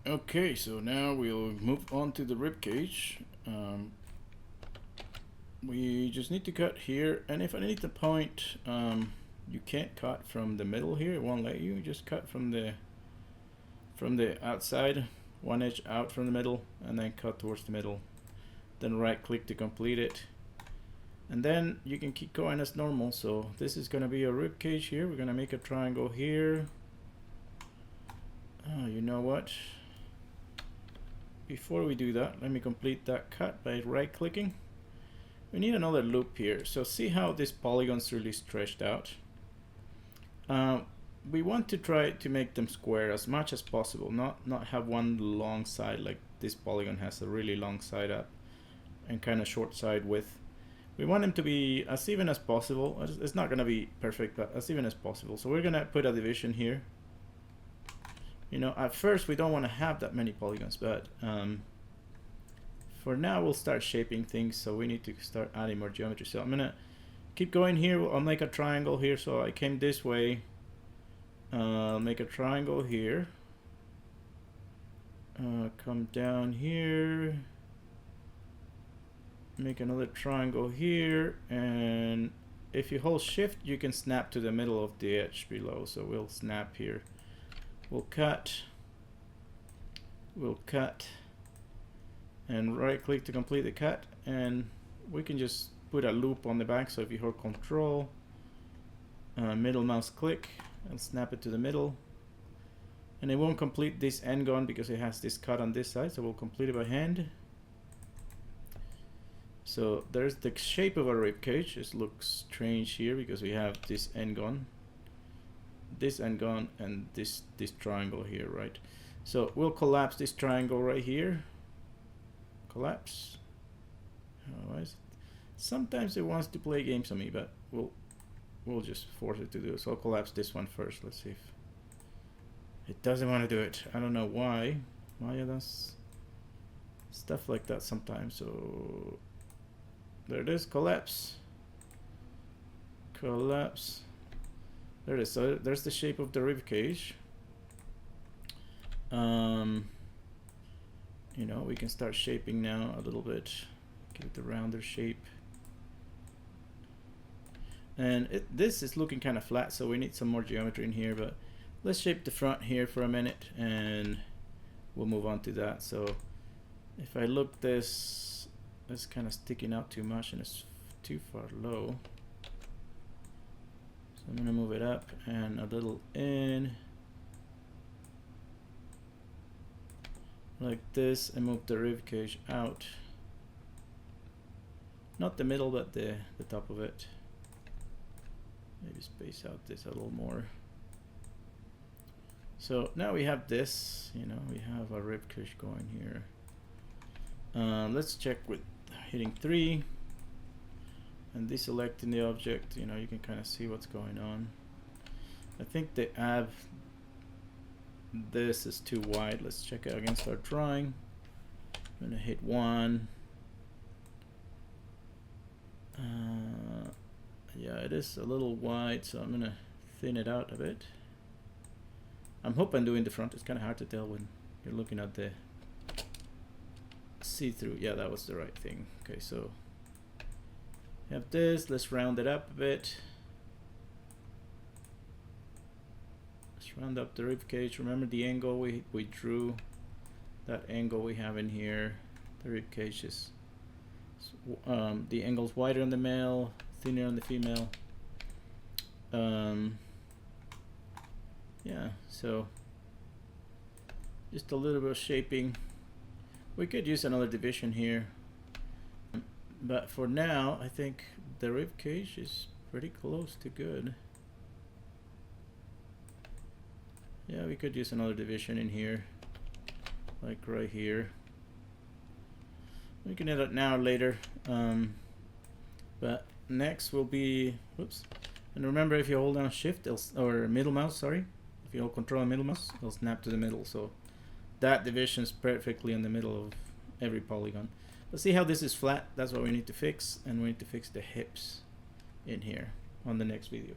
Okay, so now we'll move on to the rib cage. We just need to cut here, and if I need the point, you can't cut from the middle here. It won't let you. Just cut from the outside, one edge out from the middle, and then cut towards the middle. Then right click to complete it, and then you can keep going as normal. So this is gonna be a rib cage here. We're gonna make a triangle here. Oh, you know what? Before we do that, let me complete that cut by right clicking. We need another loop here. So see how this polygon's really stretched out. We want to try to make them square as much as possible, not have one long side like this polygon has a really long side up and kind of short side width. We want them to be as even as possible. It's not going to be perfect, but as even as possible. So we're going to put a division here. You know, at first we don't want to have that many polygons, but for now we'll start shaping things, so we need to start adding more geometry. So I'm gonna keep going here. I'll make a triangle here. So I came this way. I'll make a triangle here. Come down here. Make another triangle here, and if you hold shift you can snap to the middle of the edge below. So we'll snap here. We'll cut, and right click to complete the cut, and we can just put a loop on the back. So if you hold control, middle mouse click, and snap it to the middle, and it won't complete this end gun because it has this cut on this side, so we'll complete it by hand. So there's the shape of a rib cage. It looks strange here because we have this end gun, and this triangle here, right? So we'll collapse this triangle right here. Collapse. Otherwise, sometimes it wants to play games on me, but we'll just force it to do it. So I'll collapse this one first. Let's see if it doesn't want to do it. I don't know why. Maya does stuff like that sometimes. So there it is. Collapse. Collapse. There it is. So there's the shape of the rib cage. You know, we can start shaping now a little bit, give it the rounder shape. And this is looking kind of flat, so we need some more geometry in here, but let's shape the front here for a minute and we'll move on to that. So if I look, this is kind of sticking out too much and it's too far low. So I'm gonna move it up and a little in. Like this, and move the rib cage out. Not the middle, but the top of it. Maybe space out this a little more. So now we have this, you know, we have a rib cage going here. Let's check with hitting 3 and deselecting the object. You know, you can kind of see what's going on. I think the ab, this is too wide. Let's check it against our drawing. I'm gonna hit 1. Yeah, it is a little wide, so I'm gonna thin it out a bit. I'm hoping doing the front. It's kind of hard to tell when you're looking at the see-through. Yeah, that was the right thing. Okay, so you have this. Let's round it up a bit. Round up the rib cage. Remember the angle we drew, that angle we have in here. The rib cage is the angle's wider on the male, thinner on the female. Yeah, so just a little bit of shaping. We could use another division here, but for now I think the rib cage is pretty close to good. Yeah, we could use another division in here, like right here. We can edit now or later, but next will be, whoops, and remember if you hold down shift or middle mouse, sorry, if you hold control and middle mouse, it'll snap to the middle. So that division is perfectly in the middle of every polygon. Let's see how this is flat. That's what we need to fix, and we need to fix the hips in here on the next video.